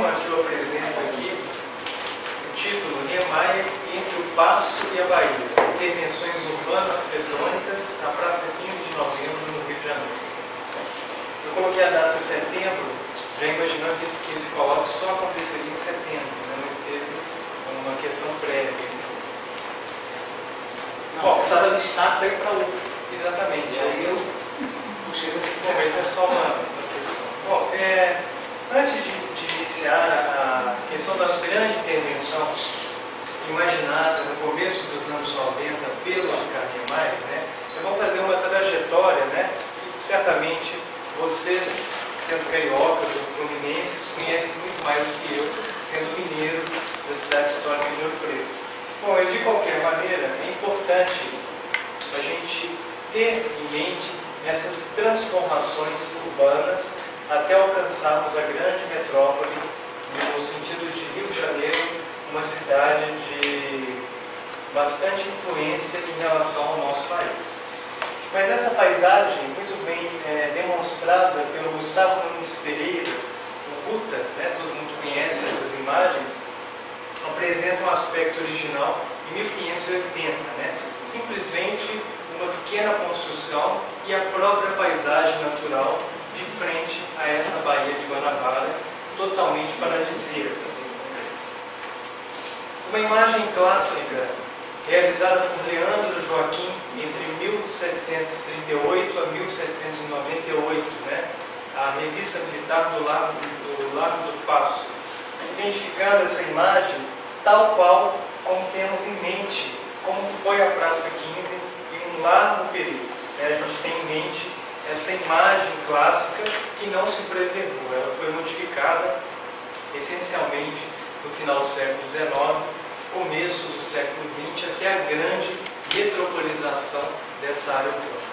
tema que eu apresento aqui, o título Niemeyer entre o Paço e a Bahia, intervenções urbano-arquitetônicas na Praça 15 de Novembro, no Rio de Janeiro. Eu coloquei a data de setembro, já imaginando que esse colóquio só aconteceria em setembro, né? Mas teve uma questão prévia. Não, bom, você estava listado bem para o exatamente. E aí eu puxei esse. Bom, mas é só uma questão. Bom, antes de iniciar a questão da grande intervenção imaginada no começo dos anos 90 pelo Oscar Niemeyer, né, eu vou fazer uma trajetória, né, que certamente vocês, sendo cariocas ou fluminenses, conhecem muito mais do que eu, sendo mineiro da cidade histórica de Ouro Preto. Bom, mas de qualquer maneira, é importante a gente ter em mente essas transformações urbanas até alcançarmos a grande metrópole, no sentido de Rio de Janeiro, uma cidade de bastante influência em relação ao nosso país. Mas essa paisagem, muito bem demonstrada pelo Gustavo Nunes Pereira, o Guta, né, todo mundo conhece essas imagens, apresenta um aspecto original em 1580, né? Simplesmente uma pequena construção e a própria paisagem natural de frente a essa Baía de Guanabara, totalmente paradisíaca. Uma imagem clássica realizada por Leandro Joaquim entre 1738 a 1798, né? A revista militar do Largo do Paço, identificando essa imagem tal qual como temos em mente como foi a Praça 15 em um largo período. A gente tem em mente essa imagem clássica que não se preservou, ela foi modificada essencialmente no final do século XIX, começo do século XX, até a grande metropolização dessa área urbana.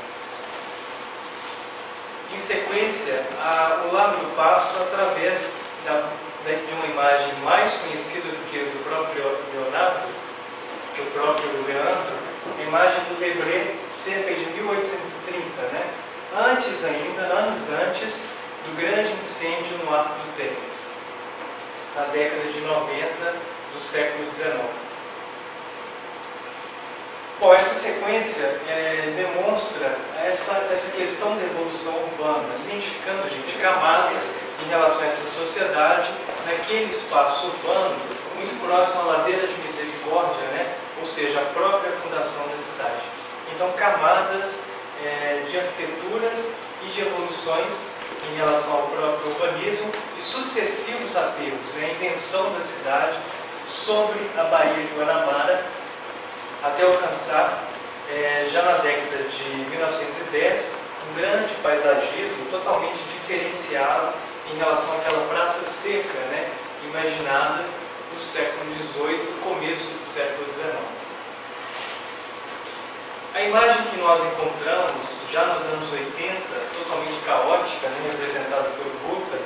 Em sequência, o Largo do Paço, através de uma imagem mais conhecida do que do próprio Leonardo, que o próprio Leandro, a imagem do Debré, cerca de 1830, né? Anos antes do grande incêndio no Arco do Teles, na década de 90 do século XIX. Bom, essa sequência demonstra essa questão da evolução urbana, identificando, gente, camadas em relação a essa sociedade, naquele espaço urbano, muito próximo à ladeira de Misericórdia, né? Ou seja, a própria fundação da cidade. Então, camadas de arquiteturas e de evoluções em relação ao próprio urbanismo e sucessivos aterros, né? A invenção da cidade sobre a Baía de Guanabara, até alcançar, já na década de 1910, um grande paisagismo totalmente diferenciado em relação àquela praça seca, né, imaginada no século XVIII, começo do século XIX. A imagem que nós encontramos já nos anos 80, totalmente caótica, né, representada pelo Guta,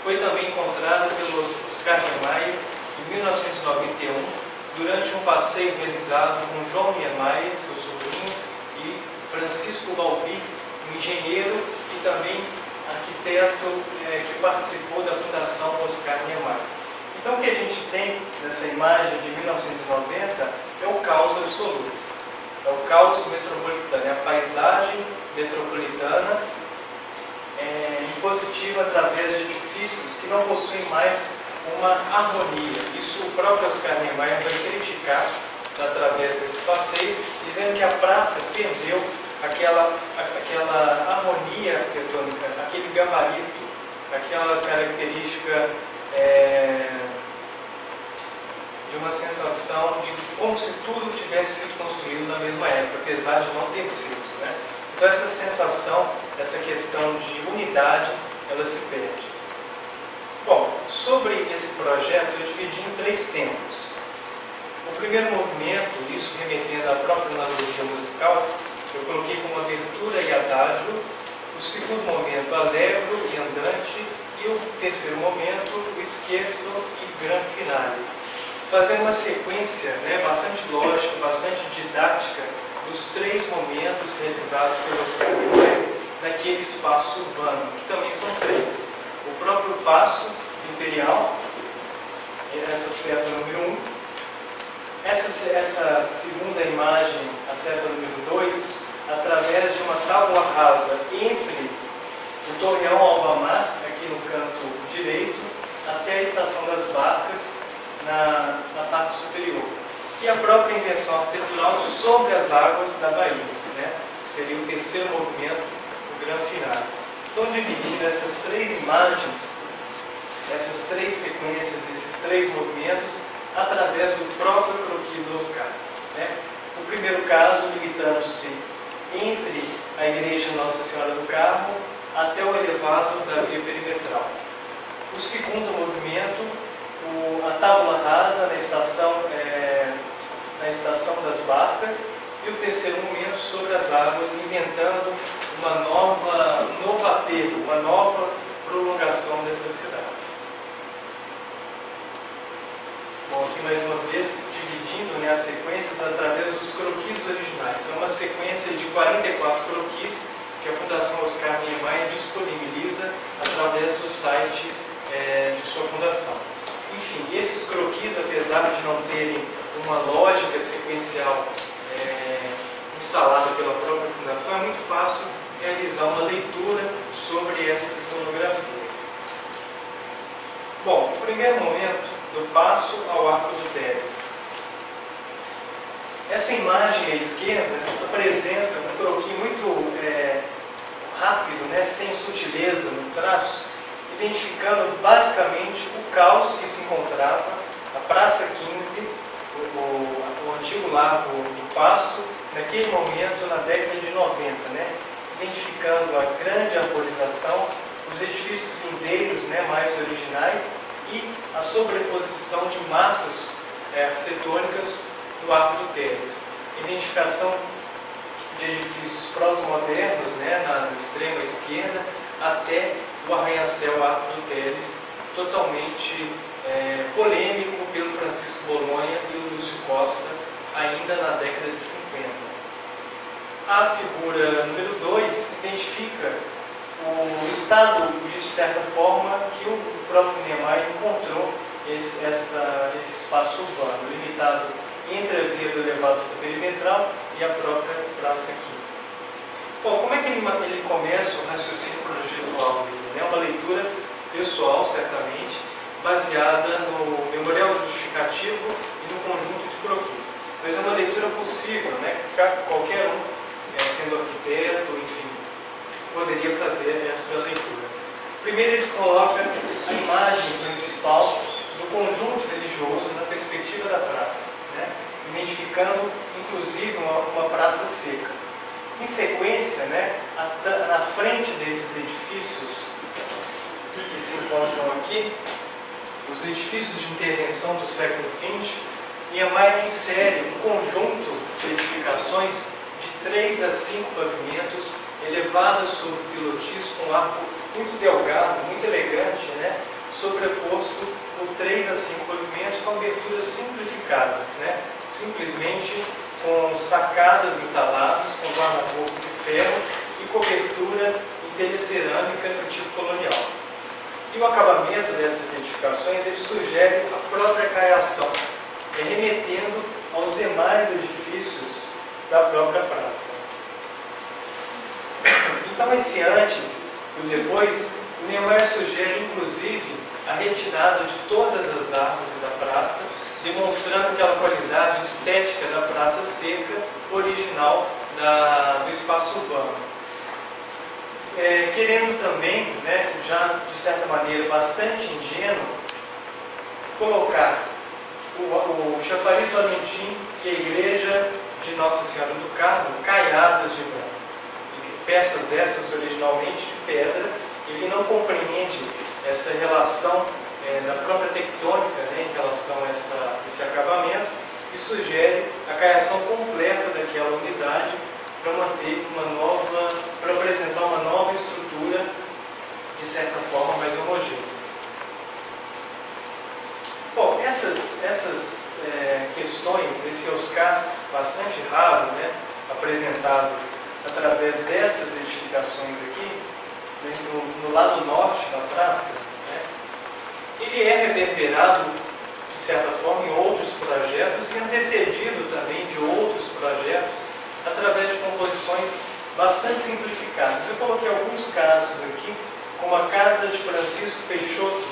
foi também encontrada pelo Oscar Niemeyer em 1991, durante um passeio realizado com João Niemeyer, seu sobrinho, e Francisco Balbi, um engenheiro e também arquiteto que participou da Fundação Oscar Niemeyer. Então, o que a gente tem nessa imagem de 1990 é o caos absoluto, é o caos metropolitano, é a paisagem metropolitana impositiva através de edifícios que não possuem mais uma harmonia. Isso o próprio Oscar Niemeyer vai criticar através desse passeio, dizendo que a praça perdeu aquela harmonia arquitetônica, aquele gabarito, aquela característica de uma sensação de que como se tudo tivesse sido construído na mesma época, apesar de não ter sido, né? Então essa sensação, essa questão de unidade, ela se perde. Bom, sobre esse projeto eu dividi em 3 tempos. O primeiro movimento, isso remetendo à própria analogia musical, eu coloquei como abertura e adágio. O segundo momento, allegro e andante. E o terceiro momento, o scherzo e grande finale. Fazendo uma sequência, né, bastante lógica, bastante didática, dos 3 momentos realizados pelo Oscar Niemeyer naquele espaço urbano, que também são 3. O próprio Paço Imperial, essa seta número 1. Essa segunda imagem, a seta número 2, através de uma tábua rasa entre o torreão Albamar, aqui no canto direito, até a estação das barcas, na parte superior. E a própria inversão arquitetural sobre as águas da Bahia, né? Seria o terceiro movimento, o grande final. Então, dividindo essas três imagens, essas três sequências, esses três movimentos, através do próprio croquis do Oscar, né? O primeiro caso, limitando-se entre a Igreja Nossa Senhora do Carmo até o elevado da via perimetral. O segundo movimento, a tábua rasa na estação das barcas, e o terceiro momento sobre as águas, inventando um novo aterro, uma nova prolongação dessa cidade. Bom, aqui mais uma vez, dividindo, né, as sequências através dos croquis originais. É uma sequência de 44 croquis que a Fundação Oscar Niemeyer disponibiliza através do site de sua fundação. Enfim, esses croquis, apesar de não terem uma lógica sequencial instalada pela própria fundação, é muito fácil realizar uma leitura sobre essas iconografias. Bom, o primeiro momento, do passo ao Arco do Teles. Essa imagem à esquerda apresenta um croquis muito rápido, né, sem sutileza no traço, identificando basicamente o caos que se encontrava a Praça 15, o antigo Largo do Paço, naquele momento, na década de 90, né, identificando a grande arborização, os edifícios lindeiros, né, mais originais, e a sobreposição de massas arquitetônicas do Arco do Teles. Identificação de edifícios proto-modernos, né, na extrema esquerda, até o arranha-céu Arco do Teles, totalmente polêmico pelo Francisco Bolonha e o Lúcio Costa, ainda na década de 50. A figura número 2 identifica o estado, de certa forma, que o próprio Niemeyer encontrou esse espaço urbano, limitado entre a via do elevado perimetral e a própria Praça 15. Bom, como é que ele começa o raciocínio projetual dele? É uma leitura pessoal, certamente, baseada no memorial justificativo e no conjunto de croquis. Mas é uma leitura possível, né? Qualquer um, sendo arquiteto, enfim, poderia fazer essa leitura. Primeiro ele coloca a imagem principal do conjunto religioso na perspectiva da praça, né? Identificando, inclusive, uma praça seca. Em sequência, né, na frente desses edifícios que se encontram aqui, os edifícios de intervenção do século XX, Niemeyer insere um conjunto de edificações de 3 a 5 pavimentos, elevadas sobre o pilotis, com um arco muito delgado, muito elegante, né, sobreposto por 3 a 5 pavimentos com aberturas simplificadas, né, simplesmente com sacadas entaladas, com guarda-corpo de ferro e cobertura em telha cerâmica do tipo colonial. E o acabamento dessas edificações, ele sugere a própria caiação, remetendo aos demais edifícios da própria praça. Então, esse antes e o depois, o Niemeyer sugere, inclusive, a retirada de todas as árvores da praça, demonstrando aquela qualidade estética da praça seca, original do espaço urbano. Querendo também, né, já de certa maneira bastante ingênuo, colocar o chafariz do Valentim e a igreja de Nossa Senhora do Carmo caiadas de branco. Peças essas originalmente de pedra, ele não compreende essa relação da própria tectônica, né, em relação a esse acabamento, e sugere a caiação completa daquela unidade para para apresentar uma nova estrutura, de certa forma, mais homogênea. Bom, essas questões, esse Oscar bastante raro, né, apresentado através dessas edificações aqui, no lado norte da praça, né, ele é reverberado de certa forma, em outros projetos e antecedido também de outros projetos através de composições bastante simplificadas. Eu coloquei alguns casos aqui, como a Casa de Francisco Peixoto,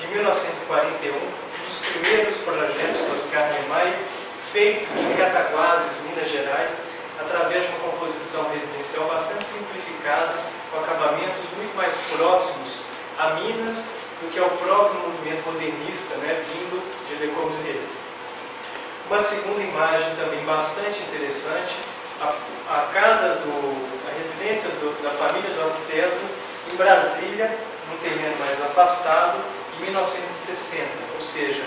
de 1941, um dos primeiros projetos do Oscar Niemeyer, feito em Cataguases, Minas Gerais, através de uma composição residencial bastante simplificada, com acabamentos muito mais próximos a Minas do que ao próprio movimento modernista, né, vindo de Le Corbusier. Uma segunda imagem também bastante interessante, a residência da família do arquiteto em Brasília, num terreno mais afastado, em 1960, ou seja,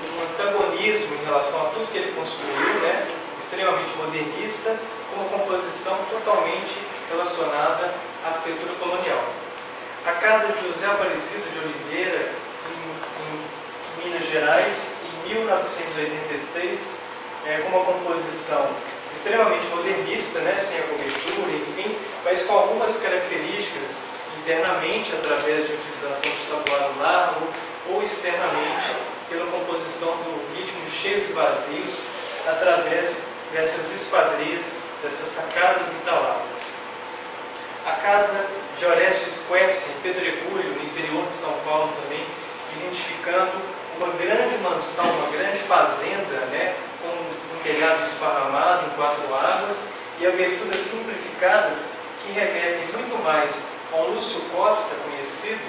um antagonismo em relação a tudo que ele construiu, né, extremamente modernista, com uma composição totalmente relacionada à arquitetura colonial. A casa de José Aparecido de Oliveira, em Minas Gerais, em 1986, com uma composição extremamente modernista, né, sem a cobertura, enfim, mas com algumas características internamente, através de utilização de tabuado largo, ou externamente, pela composição do ritmo de cheios e vazios, através dessas esquadrias, dessas sacadas entaladas. A casa de Orestes Quercia, em Pedregulho, no interior de São Paulo também, identificando uma grande mansão, uma grande fazenda, né, com um telhado esparramado em 4 águas e aberturas simplificadas que remetem muito mais ao Lúcio Costa conhecido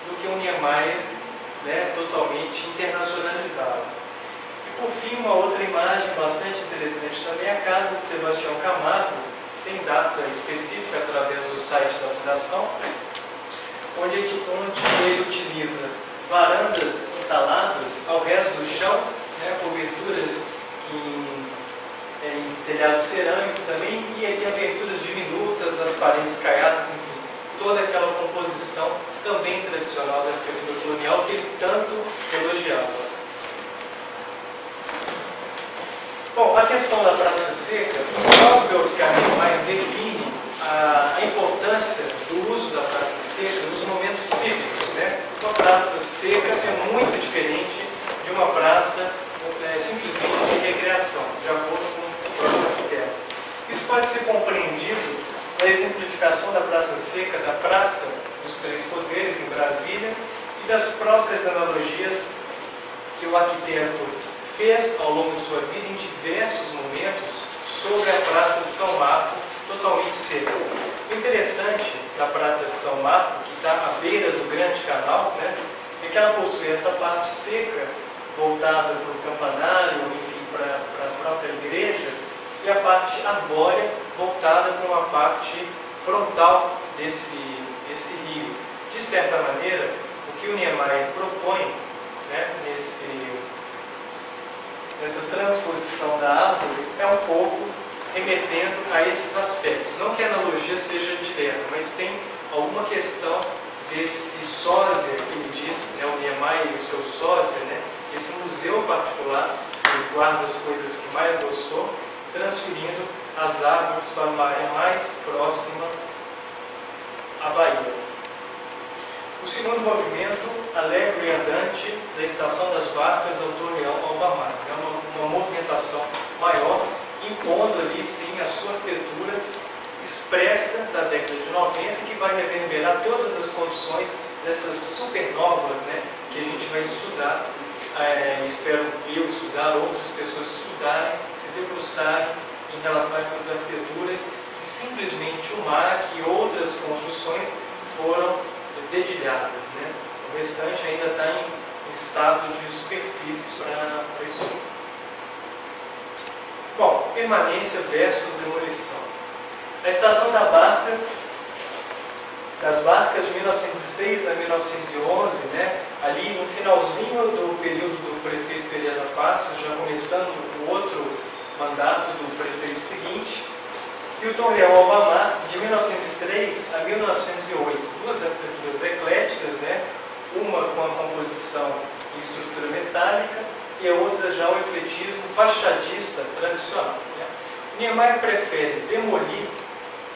do que ao Niemeyer, né, totalmente internacionalizado. E por fim, uma outra imagem bastante interessante também, a casa de Sebastião Camargo, sem data específica através do site da Fundação, onde ele utiliza varandas entaladas ao resto do chão, né, coberturas em telhado cerâmico também, e aberturas diminutas das paredes caiadas, enfim, toda aquela composição também tradicional da arquitetura colonial que ele tanto elogiava. Bom, a questão da Praça Seca, o próprio Oscar Niemeyer define a importância do uso da Praça Seca nos momentos cívicos, né? Uma praça seca é muito diferente de uma praça simplesmente de recreação, de acordo com o próprio arquiteto. Isso pode ser compreendido na exemplificação da Praça Seca, da Praça dos Três Poderes, em Brasília, e das próprias analogias que o arquiteto fez ao longo de sua vida em diversos momentos sobre a Praça de São Marco, totalmente seca. O interessante da Praça de São Marco, que está à beira do Grande Canal, né, é que ela possui essa parte seca, voltada para o campanário, enfim, para a própria igreja, e a parte arbórea, voltada para uma parte frontal desse rio. De certa maneira, o que o Niemeyer propõe, né, nessa transposição da árvore é um pouco remetendo a esses aspectos. Não que a analogia seja direta, mas tem alguma questão desse sósia que ele diz, né, o Niemeyer e o seu sósia, né, esse museu particular, que guarda as coisas que mais gostou, transferindo as árvores para uma área mais próxima à Bahia. O segundo movimento, alegre e andante, da Estação das Barcas ao Torreão Albamar. É uma movimentação maior, impondo ali sim a sua arquitetura expressa da década de 90, que vai reverberar todas as condições dessas supernovas, né, que a gente vai estudar. Espero eu estudar, outras pessoas estudarem, se debruçarem em relação a essas arquiteturas que simplesmente o MAC e outras construções foram dedilhadas, né? O restante ainda está em estado de superfície para isso. Bom, permanência versus demolição. A Estação das Barcas de 1906 a 1911, né, ali no finalzinho do período do prefeito Pereira Passos, já começando o outro mandato do prefeito seguinte, e o Torreão Albamar, de 1903 a 1908, duas arquiteturas ecléticas, né, uma com a composição em estrutura metálica e a outra já o ecletismo fachadista tradicional. Né. Niemeyer prefere demolir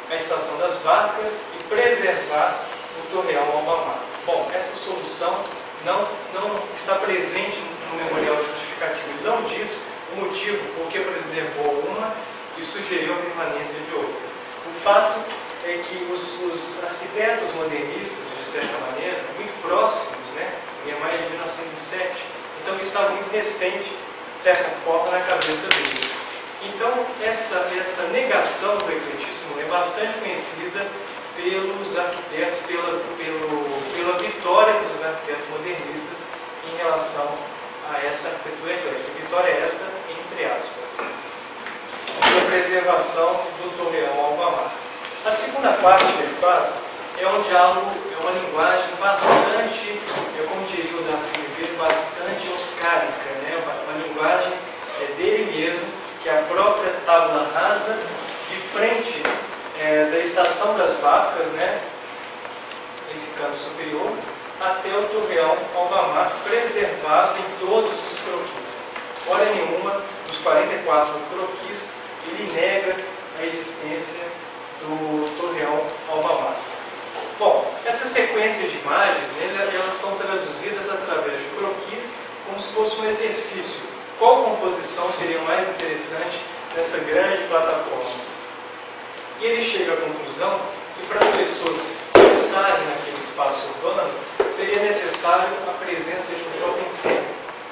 a Estação das Barcas e preservar o Torreão Albamar. Bom, essa solução não está presente no memorial justificativo. Ele não diz o motivo por que preservou uma e sugeriu a permanência de outra. O fato é que os arquitetos modernistas, de certa maneira, muito próximos, né? Niemeyer de 1907, então isso está muito recente, de certa forma, na cabeça deles. Então, essa negação do ecletismo é bastante conhecida pelos arquitetos, pela vitória dos arquitetos modernistas em relação a essa arquitetura eclética. Vitória esta, entre aspas. A preservação do torreão Albamar. A segunda parte que ele faz é um diálogo, é uma linguagem bastante, como diria o Darcy Ribeiro, bastante oscárica, né? Uma linguagem dele mesmo, que é a própria tábua rasa, de frente da estação das barcas, né? Esse canto superior, até o torreão Albamar, preservado em todos os croquis. Hora nenhuma, dos 44 croquis, ele nega a existência do torreão Albamar. Bom, essa sequência de imagens, elas são traduzidas através de croquis, como se fosse um exercício. Qual composição seria mais interessante nessa grande plataforma? E ele chega à conclusão que para as pessoas pensarem naquele espaço urbano, seria necessário a presença de um shopping center,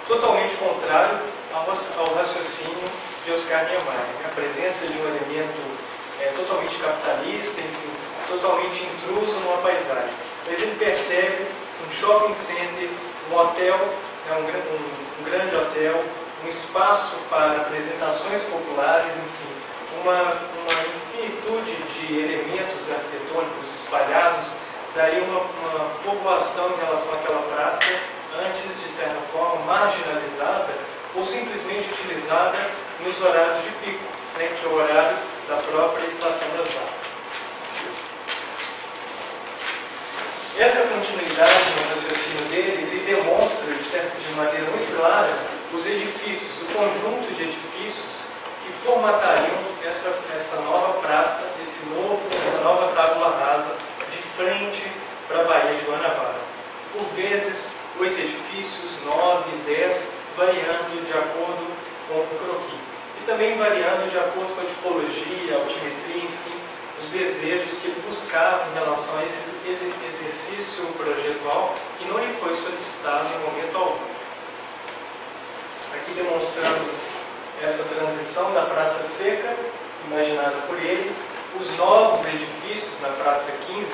totalmente contrário ao raciocínio de Oscar Niemeyer. A presença de um elemento totalmente capitalista, enfim, totalmente intruso numa paisagem. Mas ele percebe um shopping center, um hotel, um grande hotel, um espaço para apresentações populares, enfim, uma infinitude de elementos arquitetônicos espalhados, daria uma povoação em relação àquela praça, antes, de certa forma, marginalizada ou simplesmente utilizada nos horários de pico, né, que é o horário da própria estação das barcas. Essa continuidade no raciocínio dele, ele demonstra, de maneira muito clara, os edifícios, o conjunto de edifícios que formatariam essa nova praça, essa nova tábua rasa, de frente para a Baía de Guanabara. Por vezes, 8 edifícios, 9, 10, variando de acordo com o croquis. E também variando de acordo com a tipologia, a altimetria, enfim, os desejos que ele buscava em relação a esse exercício projetual que não lhe foi solicitado em momento algum. Aqui demonstrando essa transição da Praça Seca, imaginada por ele, os novos edifícios na Praça 15,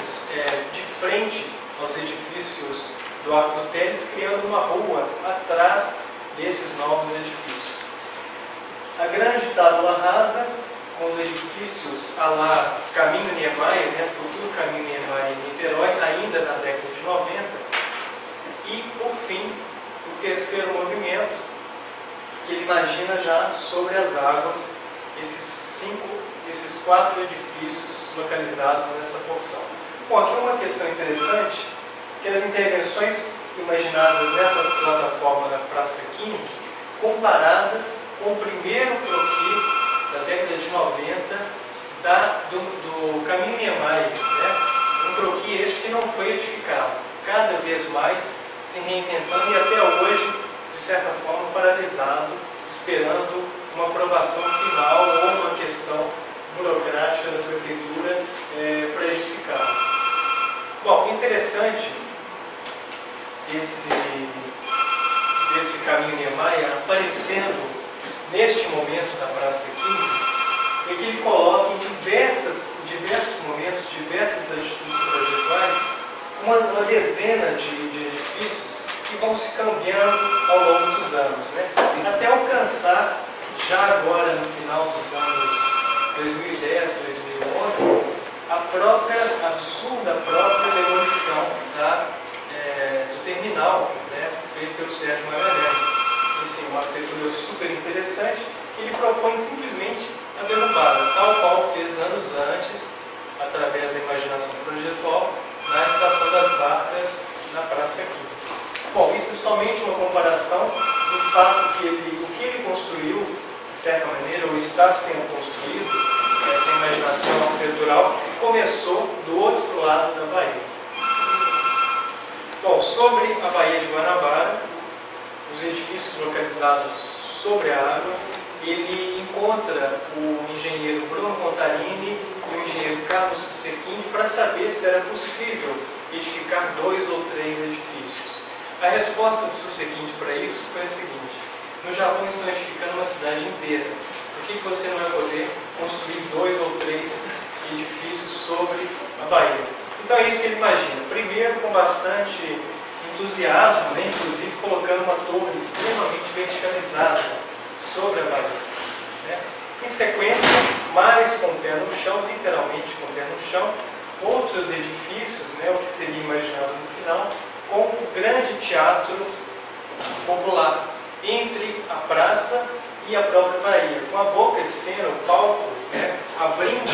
de frente aos edifícios do Arco do Teles, criando uma rua atrás desses novos edifícios. A grande tábua rasa, com os edifícios à la Caminho Niemeyer, né, futuro Caminho Niemeyer em Niterói, ainda na década de 90. E, por fim, o terceiro movimento, que ele imagina já sobre as águas, esses 4 edifícios localizados nessa porção. Bom, aqui uma questão interessante, que as intervenções imaginadas nessa plataforma da Praça 15, comparadas com o primeiro croquis da década de 90 do Caminho Niemeyer, né? Um croquis este que não foi edificado, cada vez mais se reinventando e até hoje, de certa forma, paralisado, esperando uma aprovação final ou uma questão burocrática da prefeitura para edificar. Bom, interessante desse Caminho Niemeyer aparecendo neste momento da Praça 15, é que ele coloca em diversos momentos, diversas atitudes projetuais, uma dezena de edifícios que vão se cambiando ao longo dos anos, né? Até alcançar, já agora no final dos anos 2010, 2011, a absurda própria demolição do terminal, né, feito pelo Sérgio Magalhães. Assim, uma arquitetura super interessante, ele propõe simplesmente a derrubada, tal qual fez anos antes, através da imaginação projetual, na Estação das Barcas, na Praça 15. Bom, isso é somente uma comparação do fato que o que ele construiu, de certa maneira, ou está sendo construído, essa imaginação arquitetural, começou do outro lado da Bahia. Bom, sobre a Baía de Guanabara, os edifícios localizados sobre a água, ele encontra o engenheiro Bruno Contarini e o engenheiro Carlos Susequinde para saber se era possível edificar 2 ou 3 edifícios. A resposta do Susequinde para isso foi a seguinte: no Japão estão edificando uma cidade inteira. Por que você não vai poder construir 2 ou 3 edifícios sobre a Bahia? Então é isso que ele imagina. Primeiro, com bastante entusiasmo, né? Inclusive colocando uma torre extremamente verticalizada sobre a Bahia, né? Em sequência, mais com o pé no chão, literalmente com o pé no chão, outros edifícios, né? O que seria imaginado no final, com o grande teatro popular entre a praça e a própria Bahia, com a boca de cena, o palco, né? abrindo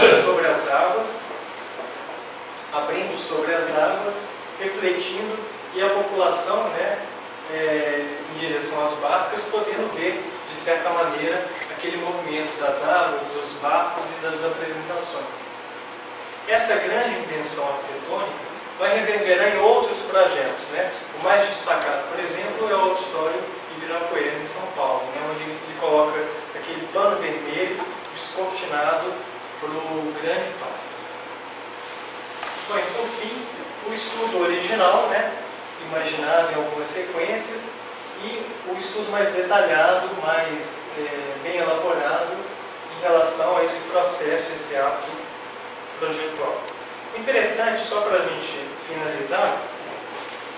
sobre as águas, refletindo, e a população, né? Em direção às barcas, podendo ver, de certa maneira, aquele movimento das águas, dos barcos e das apresentações. Essa grande invenção arquitetônica vai reverberar em outros projetos, né? O mais destacado, por exemplo, é o auditório Ibirapuera, em São Paulo, né? Onde ele coloca aquele pano vermelho descortinado para o grande parque. Bom, e por fim, o estudo original, né? Imaginado em algumas sequências, e o estudo mais detalhado, mais bem elaborado em relação a esse processo, esse ato projetual. O interessante, só para a gente finalizar,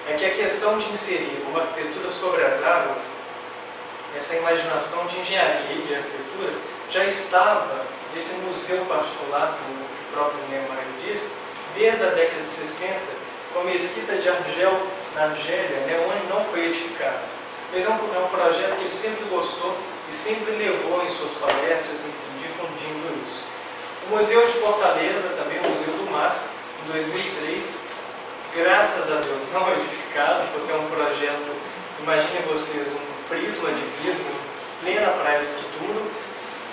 é que a questão de inserir uma arquitetura sobre as águas, essa imaginação de engenharia e de arquitetura, já estava nesse museu particular, como o próprio Niemeyer diz, desde a década de 60, com a mesquita de Argel, na Argélia, né, onde não foi edificado. Mas é um projeto que ele sempre gostou e sempre levou em suas palestras, enfim, difundindo isso. O Museu de Fortaleza, também o Museu do Mar, em 2003, graças a Deus não edificado, porque é um projeto, imaginem vocês, um prisma de vidro em plena Praia do Futuro,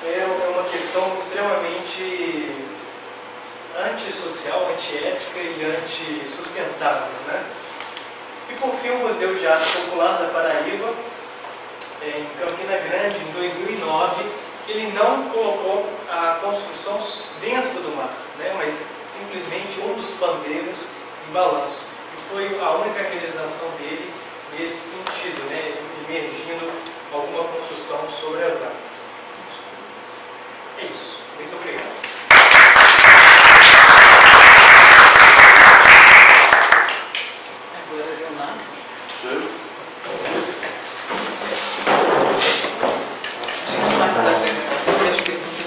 é uma questão extremamente antissocial, antiética e antisustentável, né? E por fim, o Museu de Arte Popular da Paraíba, em Campina Grande, em 2009, que ele não colocou a construção dentro do mar, né? Mas simplesmente um dos pandeiros em balanço. E foi a única realização dele nesse sentido, né? Emergindo alguma construção sobre as águas.